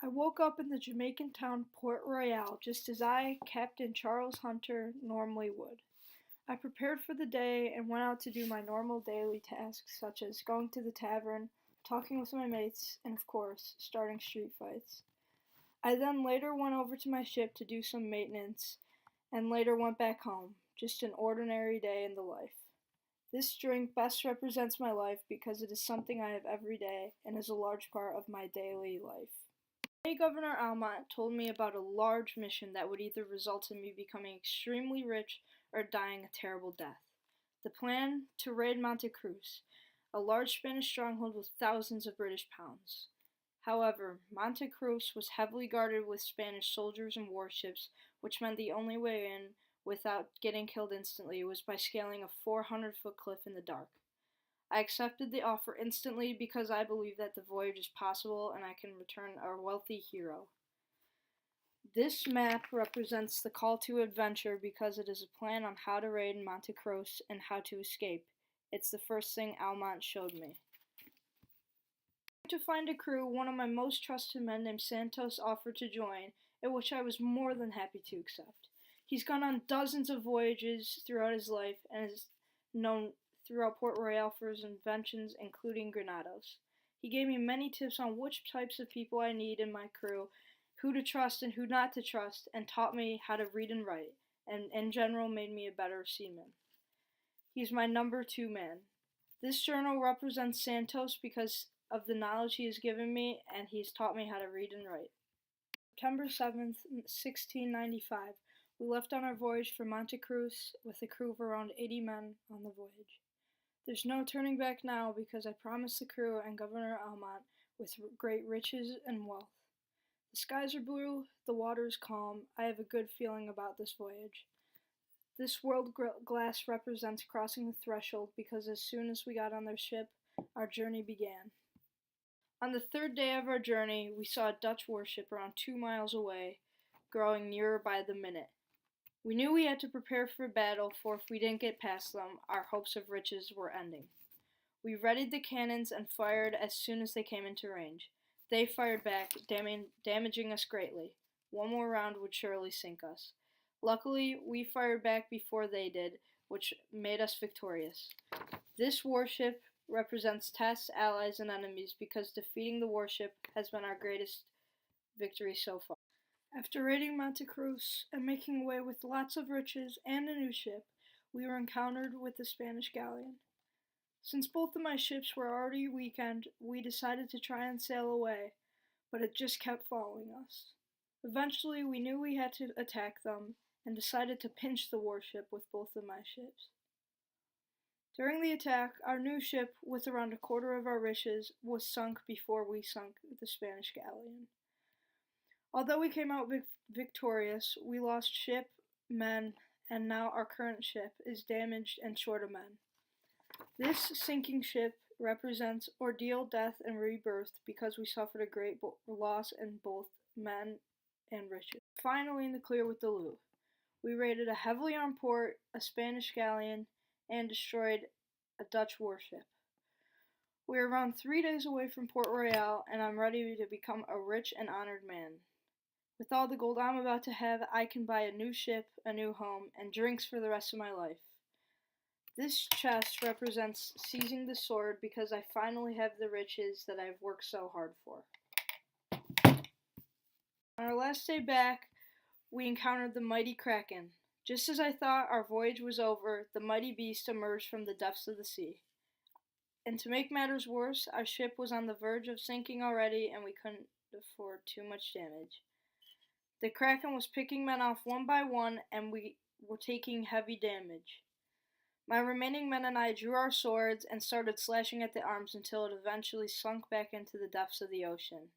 I woke up in the Jamaican town Port Royal just as I, Captain Charles Hunter, normally would. I prepared for the day and went out to do my normal daily tasks such as going to the tavern, talking with my mates, and of course, starting street fights. I then later went over to my ship to do some maintenance and later went back home, just an ordinary day in the life. This drink best represents my life because it is something I have every day and is a large part of my daily life. Today, Governor Almont told me about a large mission that would either result in me becoming extremely rich or dying a terrible death. The plan to raid Monte Cruz, a large Spanish stronghold with thousands of British pounds. However, Monte Cruz was heavily guarded with Spanish soldiers and warships, which meant the only way in without getting killed instantly was by scaling a 400-foot cliff in the dark. I accepted the offer instantly because I believe that the voyage is possible and I can return a wealthy hero. This map represents the call to adventure because it is a plan on how to raid Monte Cruz and how to escape. It's the first thing Almont showed me. To find a crew, one of my most trusted men named Santos offered to join, at which I was more than happy to accept. He's gone on dozens of voyages throughout his life and is known throughout Port Royal for his inventions, including Granados. He gave me many tips on which types of people I need in my crew, who to trust and who not to trust, and taught me how to read and write, and in general made me a better seaman. He's my number 2 man. This journal represents Santos because of the knowledge he has given me, and he's taught me how to read and write. September 7th, 1695, we left on our voyage for Monte Cruz with a crew of around 80 men on the voyage. There's no turning back now because I promised the crew and Governor Almont with great riches and wealth. The skies are blue, the water is calm. I have a good feeling about this voyage. This world glass represents crossing the threshold because as soon as we got on their ship, our journey began. On the 3rd day of our journey, we saw a Dutch warship around 2 miles away, growing nearer by the minute. We knew we had to prepare for battle, for if we didn't get past them, our hopes of riches were ending. We readied the cannons and fired as soon as they came into range. They fired back, damaging us greatly. One more round would surely sink us. Luckily, we fired back before they did, which made us victorious. This warship represents tests, allies, and enemies because defeating the warship has been our greatest victory so far. After raiding Monte Cruz and making away with lots of riches and a new ship, we were encountered with the Spanish galleon. Since both of my ships were already weakened, we decided to try and sail away, but it just kept following us. Eventually, we knew we had to attack them and decided to pinch the warship with both of my ships. During the attack, our new ship, with around a quarter of our riches, was sunk before we sunk the Spanish galleon. Although we came out victorious, we lost ship, men, and now our current ship is damaged and short of men. This sinking ship represents ordeal, death, and rebirth because we suffered a great loss in both men and riches. Finally in the clear with the loot. We raided a heavily armed port, a Spanish galleon, and destroyed a Dutch warship. We are around 3 days away from Port Royal, and I'm ready to become a rich and honored man. With all the gold I'm about to have, I can buy a new ship, a new home, and drinks for the rest of my life. This chest represents seizing the sword because I finally have the riches that I've worked so hard for. On our last day back, we encountered the mighty Kraken. Just as I thought our voyage was over, the mighty beast emerged from the depths of the sea. And to make matters worse, our ship was on the verge of sinking already and we couldn't afford too much damage. The Kraken was picking men off one by one and we were taking heavy damage. My remaining men and I drew our swords and started slashing at the arms until it eventually sunk back into the depths of the ocean.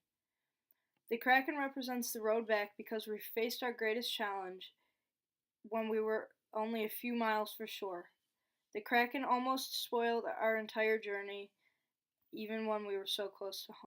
The Kraken represents the road back because we faced our greatest challenge when we were only a few miles from shore. The Kraken almost spoiled our entire journey, even when we were so close to home.